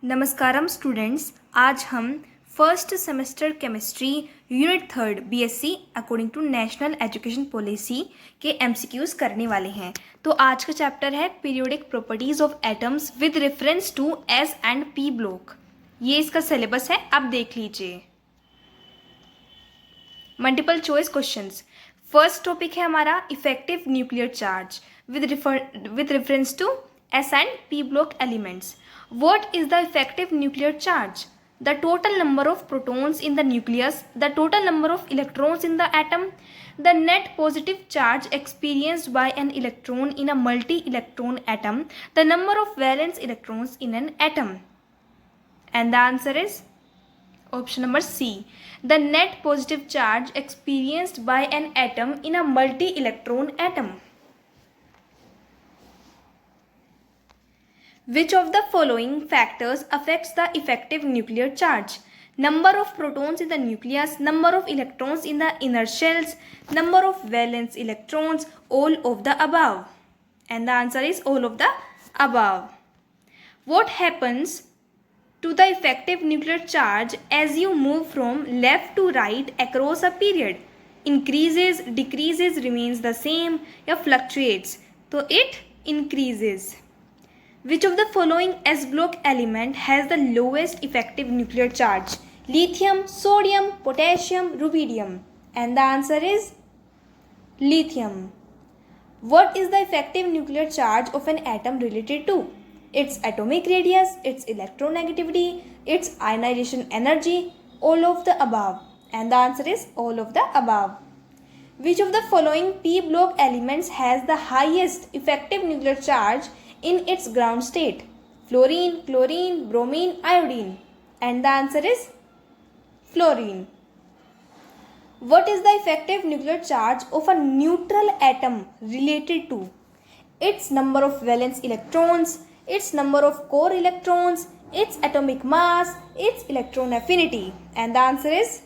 नमस्कारम students, आज हम first semester chemistry unit 3 BSc according to national education policy के MCQs करने वाले हैं। तो आज का चैप्टर है periodic properties of atoms with reference to S and P block. ये इसका सिलेबस है, आप देख लीजिए। Multiple choice questions. First topic है हमारा effective nuclear charge with reference to S and P block elements. What is the effective nuclear charge? The total number of protons in the nucleus, the total number of electrons in the atom, the net positive charge experienced by an electron in a multi-electron atom, the number of valence electrons in an atom. And the answer is option number C. The net positive charge experienced by an atom in a multi-electron atom. Which of the following factors affects the effective nuclear charge? Number of protons in the nucleus, number of electrons in the inner shells, number of valence electrons, all of the above. And the answer is all of the above. What happens to the effective nuclear charge as you move from left to right across a period? Increases, decreases, remains the same, or fluctuates? So it increases. Which of the following S block element has the lowest effective nuclear charge? Lithium, sodium, potassium, rubidium. And the answer is lithium. What is the effective nuclear charge of an atom related to? Its atomic radius, its electronegativity, its ionization energy, all of the above. And the answer is all of the above. Which of the following P block elements has the highest effective nuclear charge in its ground state? Fluorine, chlorine, bromine, iodine. And the answer is fluorine. What is the effective nuclear charge of a neutral atom related to? Its number of valence electrons, its number of core electrons, its atomic mass, its electron affinity. And the answer is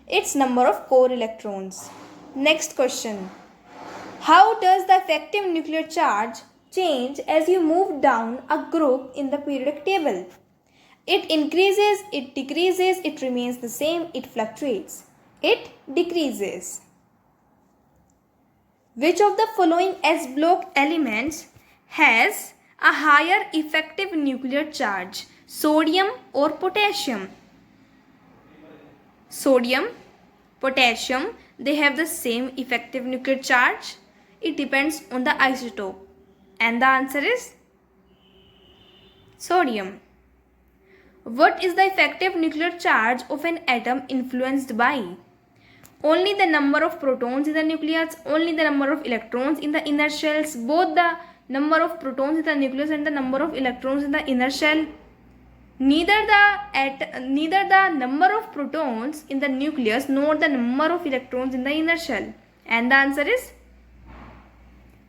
its number of core electrons. Next question. How does the effective nuclear charge change as you move down a group in the periodic table? It increases, it decreases, it remains the same, it fluctuates. It decreases. Which of the following S block elements has a higher effective nuclear charge? Sodium or potassium? Sodium, potassium, they have the same effective nuclear charge. It depends on the isotope. And the answer is sodium. What is the effective nuclear charge of an atom influenced by? Only the number of protons in the nucleus, only the number of electrons in the inner shells, both the number of protons in the nucleus and the number of electrons in the inner shell. Neither the number of protons in the nucleus nor the number of electrons in the inner shell. And the answer is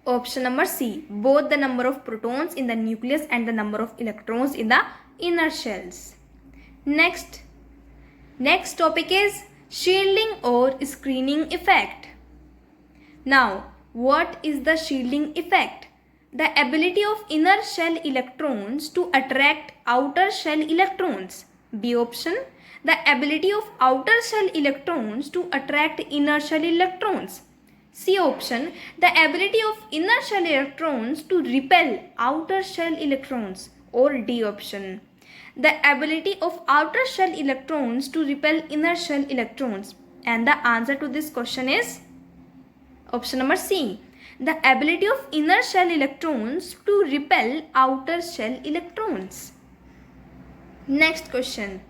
option number C. Both the number of protons in the nucleus and the number of electrons in the inner shells. Next topic is shielding or screening effect. Now, what is the shielding effect? The ability of inner shell electrons to attract outer shell electrons. B option. The ability of outer shell electrons to attract inner shell electrons. C option. The ability of inner shell electrons to repel outer shell electrons. Or D option. The ability of outer shell electrons to repel inner shell electrons. And the answer to this question is option number C. The ability of inner shell electrons to repel outer shell electrons. Next question.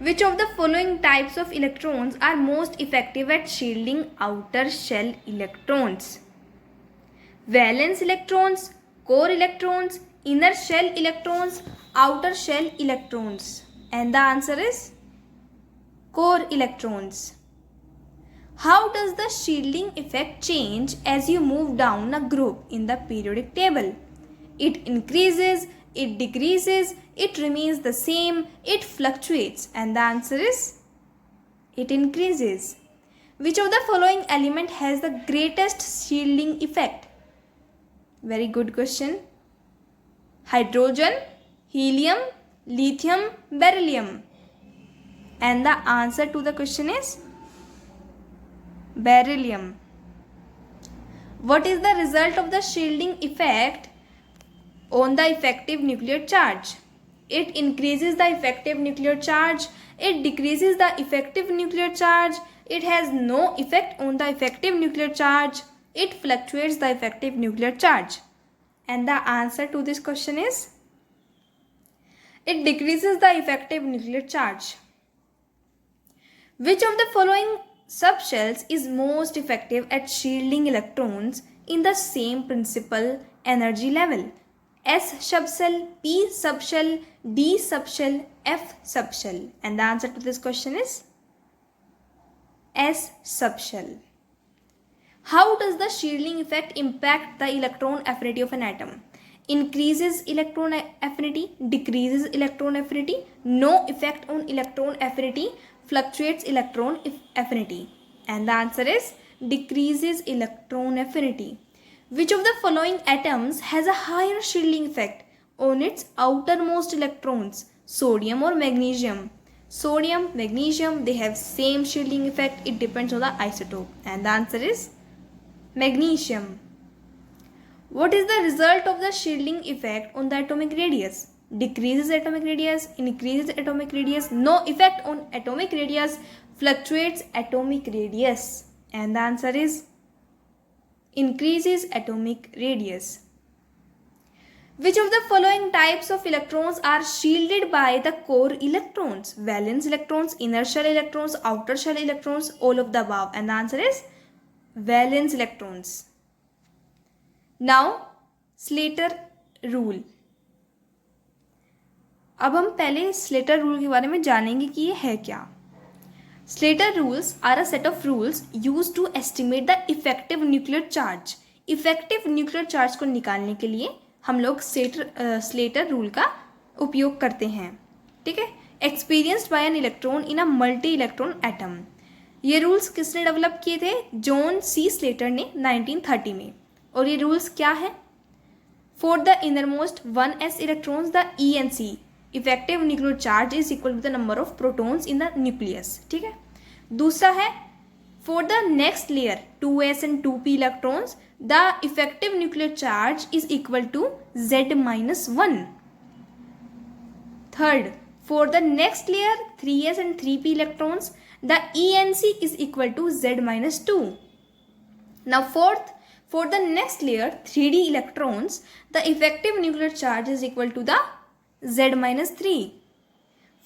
Which of the following types of electrons are most effective at shielding outer shell electrons? Valence electrons, core electrons, inner shell electrons, outer shell electrons. And the answer is core electrons. How does the shielding effect change as you move down a group in the periodic table? It increases, it decreases, it remains the same, it fluctuates. And the answer is it increases. Which of the following element has the greatest shielding effect? Very good question. Hydrogen, helium, lithium, beryllium. And the answer to the question is beryllium. What is the result of the shielding effect on the effective nuclear charge? It increases the effective nuclear charge, it decreases the effective nuclear charge, it has no effect on the effective nuclear charge, it fluctuates the effective nuclear charge. And the answer to this question is it decreases the effective nuclear charge. Which of the following subshells is most effective at shielding electrons in the same principal energy level? S subshell, P subshell, D subshell, F subshell. And the answer to this question is S subshell. How does the shielding effect impact the electron affinity of an atom? Increases electron affinity, decreases electron affinity, no effect on electron affinity, fluctuates electron affinity. And the answer is decreases electron affinity. Which of the following atoms has a higher shielding effect on its outermost electrons? Sodium or magnesium? Sodium, magnesium, they have same shielding effect. It depends on the isotope. And the answer is magnesium. What is the result of the shielding effect on the atomic radius? Decreases atomic radius, increases atomic radius, no effect on atomic radius, fluctuates atomic radius. And the answer is increases atomic radius. Which of the following types of electrons are shielded by the core electrons? Valence electrons, inner shell electrons, outer shell electrons, all of the above. And the answer is valence electrons. Now, Slater rule. अब हम पहले Slater rule के बारे में जानेंगे कि ये है क्या. Slater rules are a set of rules used to estimate the effective nuclear charge. Effective nuclear charge को निकालने के लिए हम लोग Slater rule का उपयोग करते हैं. ठीक है. Experienced by an electron in a multi-electron atom. ये रूल्स किसने डेवलप किए थे? जॉन सी स्लेटर ने 1930 में. और ये रूल्स क्या है? For the innermost 1s electrons the ENC effective nuclear charge is equal to the number of protons in the nucleus. ठीक है. दूसरा है for the next layer 2s and 2p electrons the effective nuclear charge is equal to Z-1. Third, for the next layer 3s and 3p electrons the ENC is equal to Z-2. Now fourth, for the next layer 3d electrons the effective nuclear charge is equal to the Z-3.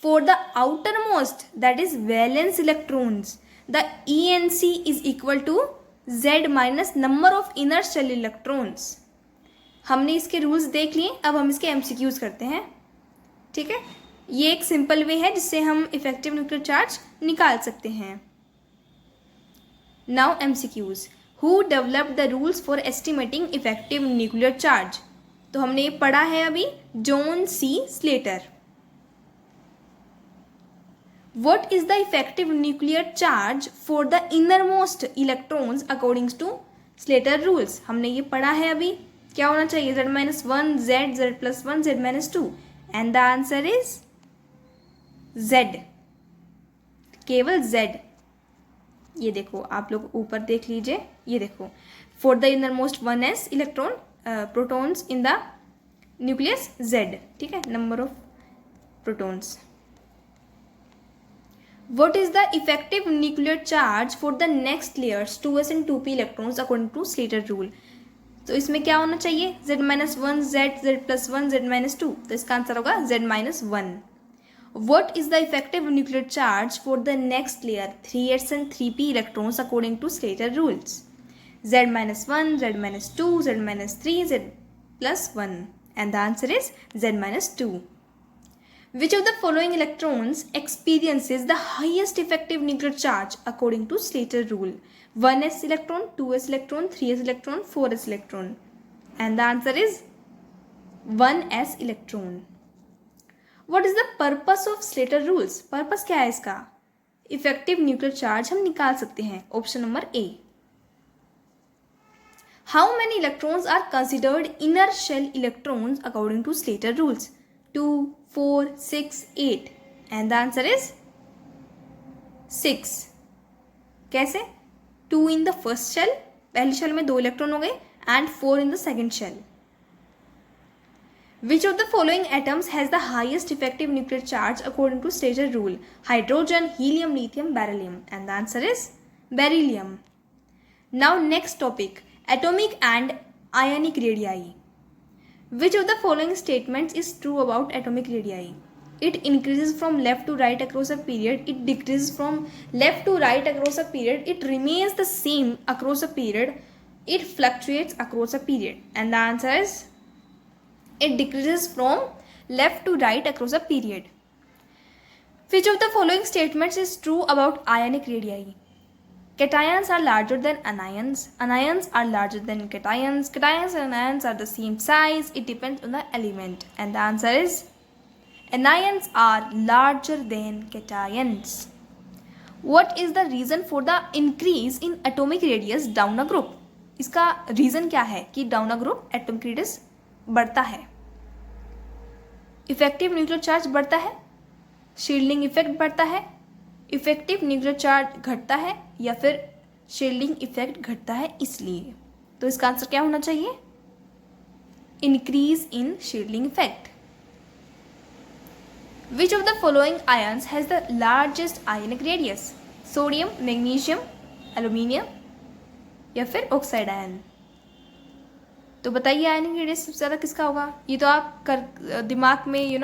For the outermost, that is valence electrons, the ENC is equal to Z minus number of inner shell electrons. हमने इसके rules देख लिए. अब हम इसके MCQs करते हैं. ठीक है. ये एक सिंपल वे है जिससे हम इफेक्टिव न्यूक्लियर चार्ज निकाल सकते हैं. Now MCQs. Who developed the rules for estimating effective nuclear charge? तो हमने ये पढ़ा है अभी, John C Slater. What is the effective nuclear charge for the innermost electrons according to Slater rules? हमने ये पढ़ा है अभी. क्या होना चाहिए? Z-1, Z, Z+1, Z-2. And the answer is Z. केवल Z. ये देखो, आप लोग ऊपर देख लीजिए. ये देखो, for the innermost 1s electron protons in the nucleus Z. ठीक है, number of protons. What is the effective nuclear charge for the next layers 2s and 2p electrons according to Slater rule? तो इसमें क्या होना चाहिए? Z-1, Z, Z+1, Z-2. तो इसका answer होगा Z-1. What is the effective nuclear charge for the next layer 3s and 3p electrons according to Slater rules? Z-1, Z-2, Z-3, Z+1. And the answer is Z-2. Which of the following electrons experiences the highest effective nuclear charge according to Slater rule? 1s electron, 2s electron, 3s electron, 4s electron. And the answer is 1s electron. What is the purpose of Slater rules? Purpose क्या है इसका? Effective nuclear charge हम निकाल सकते हैं. Option number A. How many electrons are considered inner shell electrons according to Slater rules? 2, 4, 6, 8 and the answer is 6. कैसे? 2 in the first shell, पहली shell में 2 इलेक्ट्रॉन हो गए and 4 in the second shell. Which of the following atoms has the highest effective nuclear charge according to Stager rule? Hydrogen, helium, lithium, beryllium. And the answer is beryllium. Now next topic, atomic and ionic radii. Which of the following statements is true about atomic radii? It increases from left to right across a period. It decreases from left to right across a period. It remains the same across a period. It fluctuates across a period. And the answer is it decreases from left to right across a period. Which of the following statements is true about ionic radii? Cations are larger than anions. Anions are larger than cations. Cations and anions are the same size. It depends on the element. And the answer is anions are larger than cations. What is the reason for the increase in atomic radius down a group? इसका reason क्या है कि down a group atomic radius बढ़ता है? Effective nuclear charge बढ़ता है, shielding effect बढ़ता है, इफेक्टिव न्यूक्लियर चार्ज घटता है या फिर शील्डिंग इफेक्ट घटता है इसलिए. तो इसका आंसर क्या होना चाहिए? Increase in shielding effect. Which of the following ions has the largest ionic radius? Sodium, magnesium, aluminium या फिर ऑक्साइड आयन. तो बताइए आयनिक रेडियस सबसे ज़्यादा किसका होगा? ये तो आप कर दिमाग में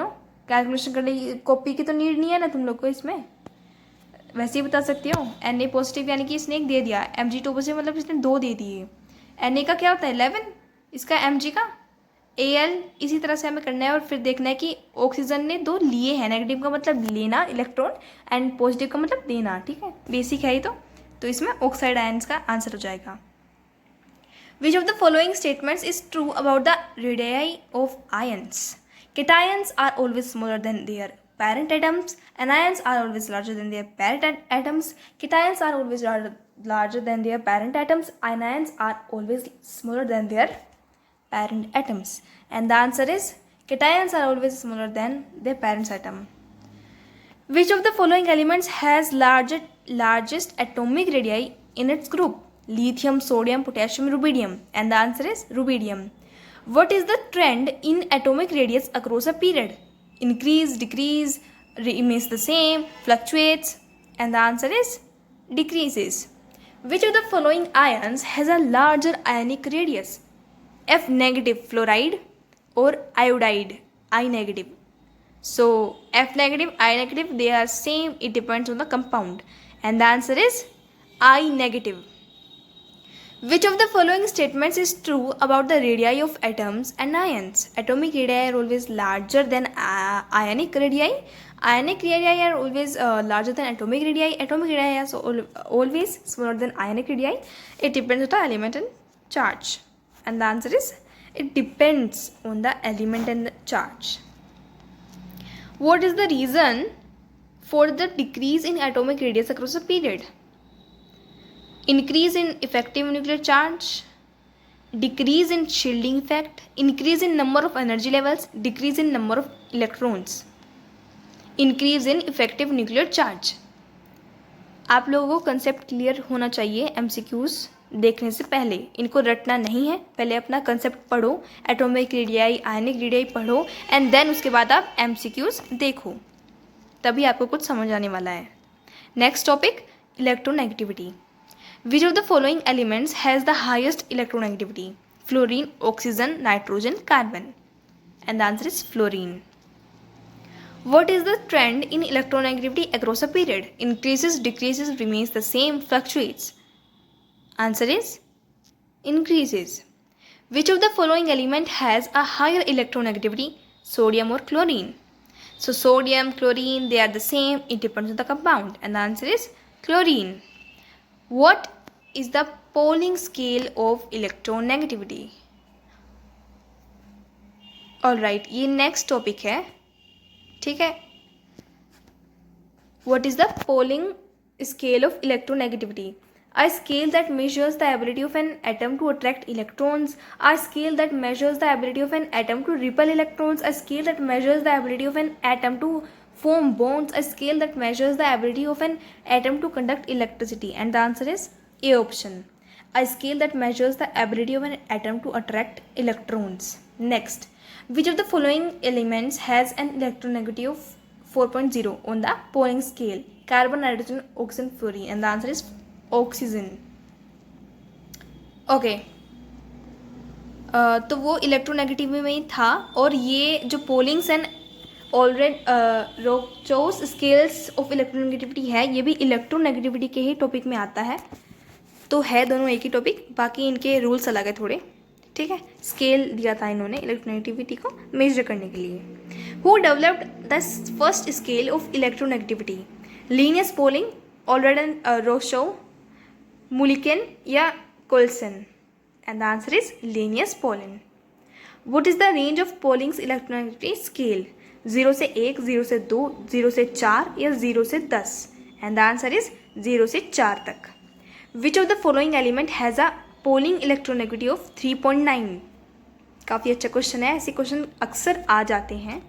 कैलकुलेशन करने कॉपी की तो नीड नहीं है ना तुम लोग को इसमें, वैसे ही बता सकती हो. Na पॉजिटिव यानी कि इसने 1 दे दिया, Mg टू पॉजिटिव मतलब इसने 2 दे दिए. Na का क्या होता है 11, इसका Mg का Al. इसी तरह से हमें करना है और फिर देखना है कि ऑक्सीजन ने 2 लिए हैं. नेगेटिव का मतलब लेना इलेक्ट्रॉन एंड पॉजिटिव का मतलब देना. ठीक है, बेसिक है ये तो इसमें ऑक्साइड आयन्स का आंसर हो जाएगा. Which of the following statements is true about the radii of ions? Cations are always smaller than their parent atoms. Anions are always larger than their parent atoms. Cations are always larger than their parent atoms. Anions are always smaller than their parent atoms. And the answer is cations are always smaller than their parent atom. Which of the following elements has largest atomic radii in its group? Lithium, sodium, potassium, rubidium. And the answer is rubidium. What is the trend in atomic radius across a period? Increase, decrease, remains the same, fluctuates. And the answer is decreases. Which of the following ions has a larger ionic radius? F negative fluoride or iodide I negative. So F negative, I negative, they are same. It depends on the compound. And the answer is I negative. Which of the following statements is true about the radii of atoms and ions? Atomic radii are always larger than ionic radii. Ionic radii are always larger than atomic radii. Atomic radii are always smaller than ionic radii. It depends on the element and charge. And the answer is it depends on the element and the charge. What is the reason for the decrease in atomic radius across a period? Increase in effective nuclear charge, decrease in shielding effect, increase in number of energy levels, decrease in number of electrons, increase in effective nuclear charge. आप लोगों को concept clear होना चाहिए MCQs देखने से पहले. इनको रटना नहीं है, पहले अपना कंसेप्ट पढ़ो, एटॉमिक रेडियाई, आयनिक रेडियाई पढ़ो एंड देन उसके बाद आप MCQs देखो, तभी आपको कुछ समझ आने वाला है. Next topic, electronegativity. Which of the following elements has the highest electronegativity? Fluorine, oxygen, nitrogen, carbon. And the answer is fluorine. What is the trend in electronegativity across a period? Increases, decreases, remains the same, fluctuates. Answer is increases. Which of the following element has a higher electronegativity? Sodium or chlorine? So sodium, chlorine, they are the same. It depends on the compound. And the answer is chlorine. What is the Pauling scale of electronegativity? Alright, ये next topic है. ठीक है, What is the Pauling scale of electronegativity? A scale that measures the ability of an atom to attract electrons. A scale that measures the ability of an atom to repel electrons. A scale that measures the ability of an atom to form bonds. A scale that measures the ability of an atom to conduct electricity. And the answer is A option. A scale that measures the ability of an atom to attract electrons. Next, which of the following elements has an electronegativity of 4.0 on the Pauling scale? Carbon, nitrogen, oxygen, fluorine. And the answer is oxygen. Okay, तो वो electronegative में ही था. और ये जो पोलिंग्स and रोचोस scales of electronegativity है, ये भी इलेक्ट्रोनेगेटिविटी के ही टॉपिक में आता है. तो है दोनों एक ही टॉपिक, बाकी इनके रूल्स अलग है थोड़े. ठीक है, स्केल दिया था इन्होंने इलेक्ट्रोनेगेटिविटी को मेजर करने के लिए. Who developed the first scale of electronegativity? Linus Pauling, Allred and Rochow, Mulliken या Coulson? And the answer is Linnaeus Pauling. What is the range of Pauling's electronegativity scale? 0 से 1, 0 से 2, 0 से 4 या 0 से 10? And the answer is 0 से 4 तक. Which of the following element has a Pauling electronegativity of 3.9? काफ़ी अच्छा क्वेश्चन है, ऐसे क्वेश्चन अक्सर आ जाते हैं.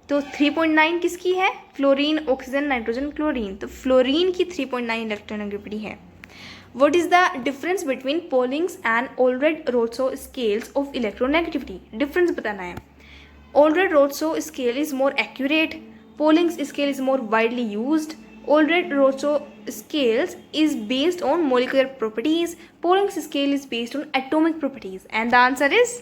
तो 3.9 किसकी है? Fluorine, oxygen, nitrogen, chlorine. तो फ्लोरीन की 3.9 इलेक्ट्रोनेगेटिविटी है. What is the difference between Pauling's and Allred-Rochow scales of electronegativity? Difference बताना है. Allred-Rochow scale is more accurate. Pauling's scale is more widely used. Allred-Rochow scales is based on molecular properties. Pauling's scale is based on atomic properties. And the answer is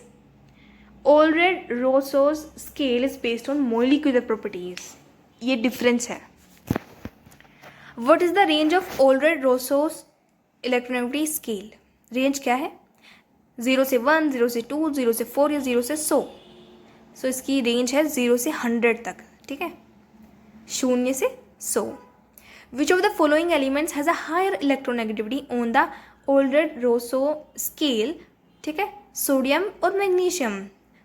Allred-Rochow's scale is based on molecular properties. ये difference है. What is the range of Allred-Rochow's electronegativity scale? Range क्या है? 0 से 1, 0 से 2, 0 से 4 या 0 से 100. सो इसकी रेंज है 0 से 100 तक. ठीक है, 0 से 100. Which of the following elements has a higher electronegativity on the Allred-Rochow scale? ठीक है, सोडियम और magnesium.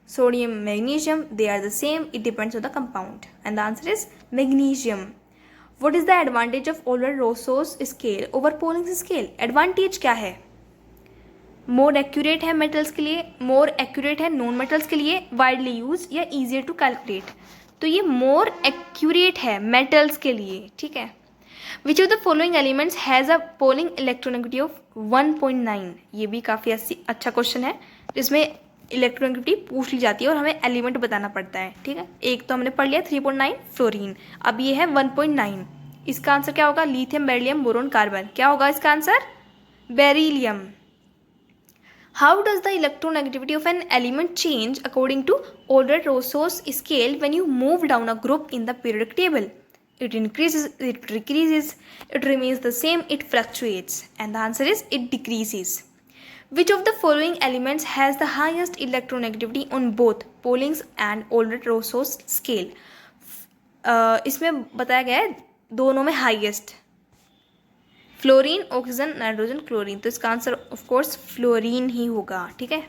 Sodium, magnesium, they are the same. It depends on the compound. And the answer is magnesium. What is the advantage of Allred-Rochow's scale over Pauling's scale? Advantage क्या है? More accurate है metals के लिए, more accurate है non metals के लिए, widely use या easier to calculate. तो ये मोर एक्यूरेट है मेटल्स के लिए. ठीक है. Which of the following elements has a Pauling electronegativity of 1.9? ये भी काफ़ी अच्छा क्वेश्चन है, जिसमें इलेक्ट्रोनेगेटिविटी पूछ ली जाती है और हमें एलिमेंट बताना पड़ता है. ठीक है, एक तो हमने पढ़ लिया 3.9 फ्लोरीन, अब ये है 1.9. इसका आंसर क्या होगा? Lithium, beryllium, boron, carbon. क्या होगा इसका answer? Beryllium. How does the electronegativity of an element change according to Allred-Rochow's scale when you move down a group in the periodic table? It increases, it decreases, it remains the same, it fluctuates. And the answer is it decreases. Which of the following elements has the highest electronegativity on both Pauling's and Allred-Rochow's scale? इसमें बताया गया है दोनों में highest. Fluorine, oxygen, nitrogen, chlorine. तो इसका answer of course fluorine ही होगा. ठीक है.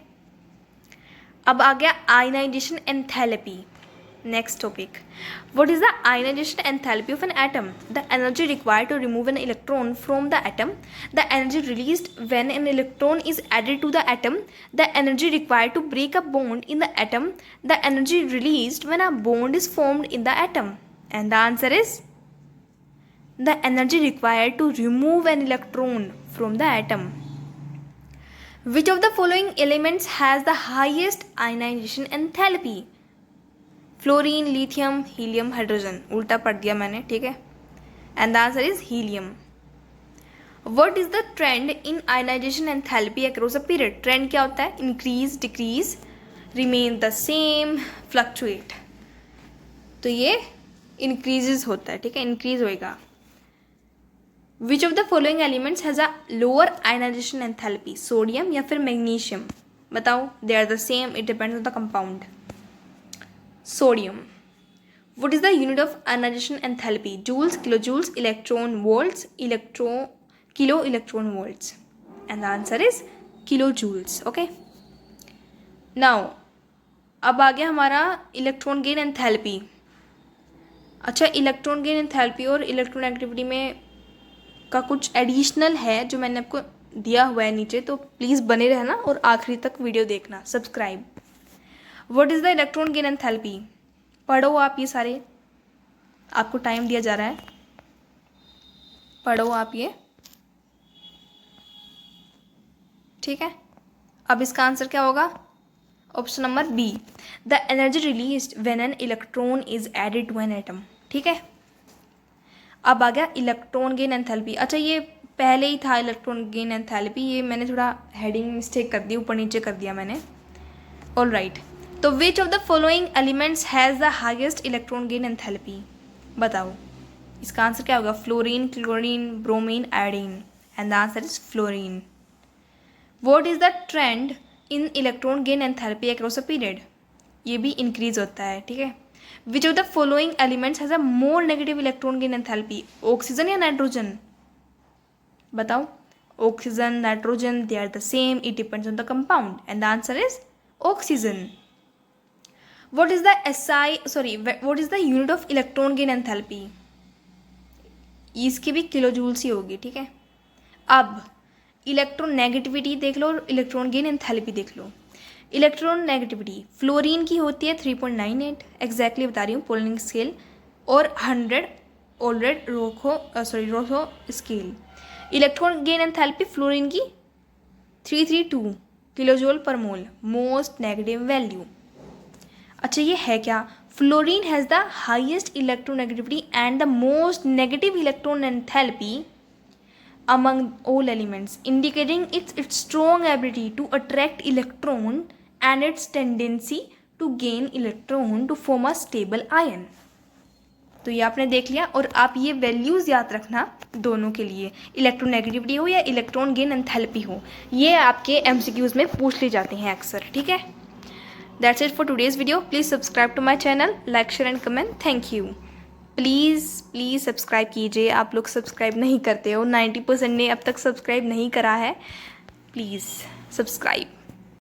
अब आ गया ionization enthalpy. Next topic. What is the ionization enthalpy of an atom? The energy required to remove an electron from the atom. The energy released when an electron is added to the atom. The energy required to break a bond in the atom. The energy released when a bond is formed in the atom. And the answer is the energy required to remove an electron from the atom. Which of the following elements has the highest ionization enthalpy? Fluorine, lithium, helium, hydrogen. उल्टा पढ़ दिया मैंने. ठीक है. And the answer is helium. What is the trend in ionization enthalpy across a period? Trend क्या होता है? Increase, decrease, remain the same, fluctuate. तो ये इंक्रीजेज होता है. ठीक है, इंक्रीज होएगा. Which of the following elements has a lower ionization enthalpy? Sodium या फिर मैग्नीशियम? बताओ. They are the same, it depends on the compound. Sodium. What is the unit of ionization enthalpy? Joules, kilojoules, electron volts, kilo electron volts. And the answer is kilojoules. Okay. Now, अब आ गया हमारा electron gain enthalpy. अच्छा, electron gain enthalpy और electronegativity में का कुछ additional है जो मैंने आपको दिया हुआ है नीचे, तो प्लीज़ बने रहना और आखिरी तक वीडियो देखना, subscribe. What is the electron gain enthalpy? पढ़ो आप ये सारे, आपको टाइम दिया जा रहा है, पढ़ो आप ये, ठीक है। अब इसका आंसर क्या होगा? Option number B, the energy released when an electron is added to an atom, ठीक है। अब आ गया इलेक्ट्रॉन गेन एंथैल्पी। अच्छा, ये पहले ही था इलेक्ट्रॉन गेन एंथैल्पी, ये मैंने थोड़ा हेडिंग मिस्टेक कर दी, ऊपर नीचे कर दिया मैंने। ऑल राइट, तो which of the following elements has the highest electron gain enthalpy? बताओ इसका आंसर क्या होगा? Fluorine, chlorine, bromine, iodine, and the answer is fluorine. What is the trend in electron gain enthalpy across a period? ये भी increase होता है, ठीक है। Which of the following elements has a more negative electron gain enthalpy? Oxygen या nitrogen? बताओ, oxygen, nitrogen, they are the same, it depends on the compound, and the answer is oxygen. What is the what is the unit of electron gain enthalpy? इसकी भी kilo joule सी होगी, ठीक है। अब electron negativity देख लो और electron gain enthalpy देख लो। Electron negativity fluorine की होती है 3.98, एग्जैक्टली बता रही हूँ पोलिंग स्केल, और 100 Allred Rochow scale. Electron gain enthalpy fluorine की 332 किलोजोल पर मोल, मोस्ट नेगेटिव वैल्यू। अच्छा, ये है क्या? Fluorine has the highest electronegativity and the most negative electron enthalpy among all elements, indicating its strong ability to attract electron and its tendency to gain electron to form a stable ion. तो ये आपने देख लिया, और आप ये values याद रखना दोनों के लिए, इलेक्ट्रोनेगेटिविटी हो या इलेक्ट्रॉन गेन एंथैल्पी हो, ये आपके MCQs में पूछ ली जाते हैं अक्सर, ठीक है। That's it for today's video. Please subscribe to my channel, like, share and comment. Thank you. Please subscribe कीजिए। आप लोग सब्सक्राइब नहीं करते हो, 90% ने अब तक सब्सक्राइब नहीं करा है। Please subscribe.